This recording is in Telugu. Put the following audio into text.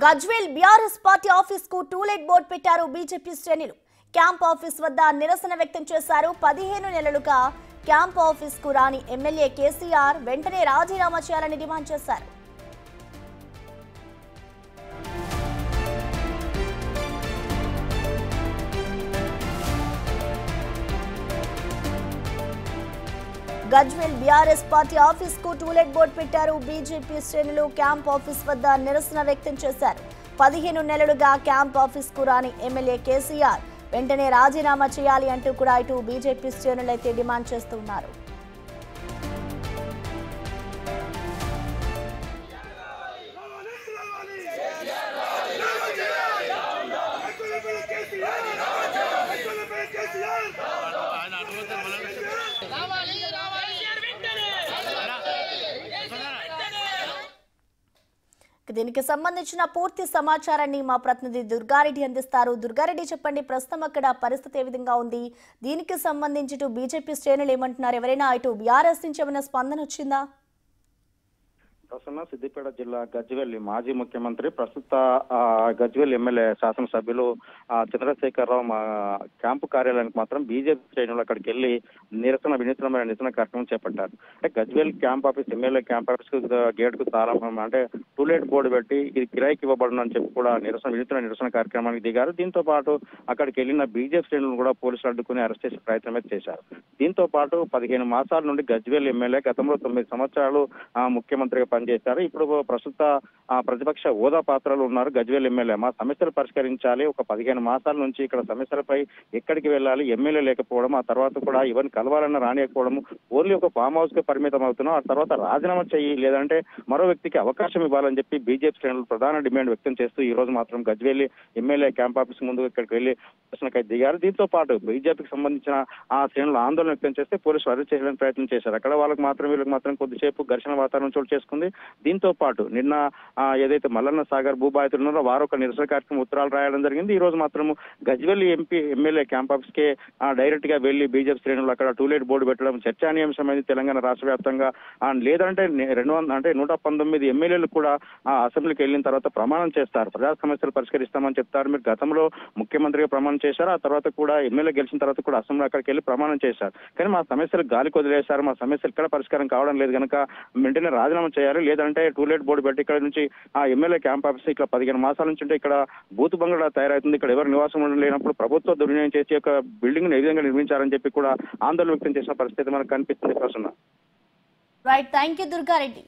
గజ్వేల్ బీఆర్ఎస్ పార్టీ ఆఫీస్ కు టూలెట్ బోర్డు పెట్టారు బీజేపీ శ్రేణులు. క్యాంప్ ఆఫీస్ వద్ద నిరసన వ్యక్తం చేశారు. 15 నెలలుగా క్యాంప్ ఆఫీస్ కు రాని ఎమ్మెల్యే కేసీఆర్ వెంటనే రాజీనామా చేయాలని డిమాండ్ చేశారు. గజ్వేల్ బీఆర్ఎస్ పార్టీ ఆఫీస్ కు టూలెట్ బోర్డు పెట్టారు బీజేపీ శ్రేణులు. క్యాంప్ ఆఫీస్ వద్ద నిరసన వ్యక్తం చేశారు. 15 నెలలుగా క్యాంప్ ఆఫీస్ కు రాని ఎమ్మెల్యే కేసీఆర్ వెంటనే రాజీనామా చేయాలి అంటూ కూడా ఇటు బీజేపీ శ్రేణులు అయితే డిమాండ్ చేస్తున్నారు. దీనికి సంబంధించిన పూర్తి సమాచారాన్ని మా ప్రతినిధి దుర్గారెడ్డి అందిస్తారు. దుర్గారెడ్డి, చెప్పండి, ప్రస్తుతం అక్కడ పరిస్థితి ఏ విధంగా ఉంది? దీనికి సంబంధించి ఇటు బీజేపీ శ్రేణులు ఏమంటున్నారు? ఎవరైనా ఇటు బీఆర్ఎస్ నుంచి ఏమైనా స్పందన వచ్చిందా? సిద్దిపేట జిల్లా గజ్వేల్ మాజీ ముఖ్యమంత్రి ప్రస్తుత గజ్వేల్ ఎమ్మెల్యే శాసనసభ్యులు చంద్రశేఖరరావు మా క్యాంపు కార్యాలయానికి మాత్రం బీజేపీ శ్రేణులు అక్కడికి వెళ్లి వినూత్నమైన నిరసన కార్యక్రమం చేపట్టారు. అంటే Gajwel camp office MLA camp office gate కు తాళం అంటే టూలెట్ బోర్డు పెట్టి ఇది కిరాయికి ఇవ్వబడును అని చెప్పి కూడా వినూత్న నిరసన కార్యక్రమానికి దిగారు. దీంతో పాటు అక్కడికి వెళ్లిన బీజేపీ శ్రేణులను కూడా పోలీసులు అడ్డుకుని అరెస్ట్ చేసే ప్రయత్నం అయితే చేశారు. దీంతో పాటు 15 మాసాల నుండి గజ్వేల్ ఎమ్మెల్యే గతంలో 9 సంవత్సరాలు ముఖ్యమంత్రిగా పనిచేశారు. ఇప్పుడు ప్రస్తుత ప్రతిపక్ష హోదా పాత్రలు ఉన్నారు గజ్వేల్ ఎమ్మెల్యే. మా సమస్యలు పరిష్కరించాలి, ఒక 15 మాసాల నుంచి ఇక్కడ సమస్యలపై ఎక్కడికి వెళ్ళాలి, ఎమ్మెల్యే లేకపోవడం, ఆ తర్వాత కూడా ఎవరిని కలవాలన్నా రానియకపోవడం, ఓన్లీ ఒక ఫామ్ హౌస్ కి పరిమితం అవుతున్నాం, ఆ తర్వాత రాజీనామా చెయ్యి లేదంటే మరో వ్యక్తికి అవకాశం ఇవ్వాలని చెప్పి బీజేపీ శ్రేణులు ప్రధాన డిమాండ్ వ్యక్తం చేస్తూ ఈ రోజు మాత్రం గజ్వేల్ ఎమ్మెల్యే క్యాంప్ ఆఫీస్ ముందు ఇక్కడికి వెళ్లి ప్రశ్నకై దిగారు. దీంతో పాటు బీజేపీకి సంబంధించిన ఆ శ్రేణులు ఆందోళన వ్యక్తం చేస్తే పోలీసులు అరెస్ట్ చేయడానికి ప్రయత్నం చేశారు. అక్కడ వీళ్ళకి మాత్రం కొద్దిసేపు ఘర్షణ వాతావరణం చోటు చేసుకుంది. దీంతో పాటు నిన్న ఏదైతే మల్లన్న సాగర్ భూబాధితులు ఉన్నారో వారు ఒక నిరసన కార్యక్రమం ఉత్తరాలు రాయడం జరిగింది. ఈ రోజు మాత్రం గజ్వేల్ ఎమ్మెల్యే క్యాంప్ ఆఫీస్ కే డైరెక్ట్ గా వెళ్లి బీజేపీ శ్రేణులు అక్కడ టూలెట్ బోర్డు పెట్టడం చర్చానీయాంశమైంది తెలంగాణ రాష్ట్ర వ్యాప్తంగా. లేదంటే 119 ఎమ్మెల్యేలు కూడా అసెంబ్లీకి వెళ్ళిన తర్వాత ప్రమాణం చేస్తారు, ప్రజా సమస్యలు పరిష్కరిస్తామని చెప్తారు. మీరు గతంలో ముఖ్యమంత్రిగా ప్రమాణం చేశారు, ఆ తర్వాత కూడా ఎమ్మెల్యే గెలిచిన తర్వాత కూడా అసెంబ్లీ అక్కడికి వెళ్ళి ప్రమాణం చేశారు. కానీ మా సమస్యలు గాలికి వదిలేశారు, మా సమస్యలు ఇక్కడ పరిష్కారం కావడం లేదు కనుక వెంటనే రాజీనామా చేయాలి, లేదంటే టూలెట్ బోర్డు పెట్టి ఇక్కడ నుంచి ఆ ఎమ్మెల్యే క్యాంప్ ఆఫీస్ ఇక్కడ 15 మాసాల నుంచి ఉంటే ఇక్కడ బూత్ బంగ్లా తయారవుతుంది, ఇక్కడ ఎవరు నివాసం ఉండడం లేనప్పుడు ప్రభుత్వ దుర్వినియోగం చేసి ఒక బిల్డింగ్ ను ఏ విధంగా నిర్మించారని చెప్పి కూడా ఆందోళన వ్యక్తం చేసిన పరిస్థితి మనకు కనిపిస్తుంది. Prasanna. Right, thank you Durga Reddy.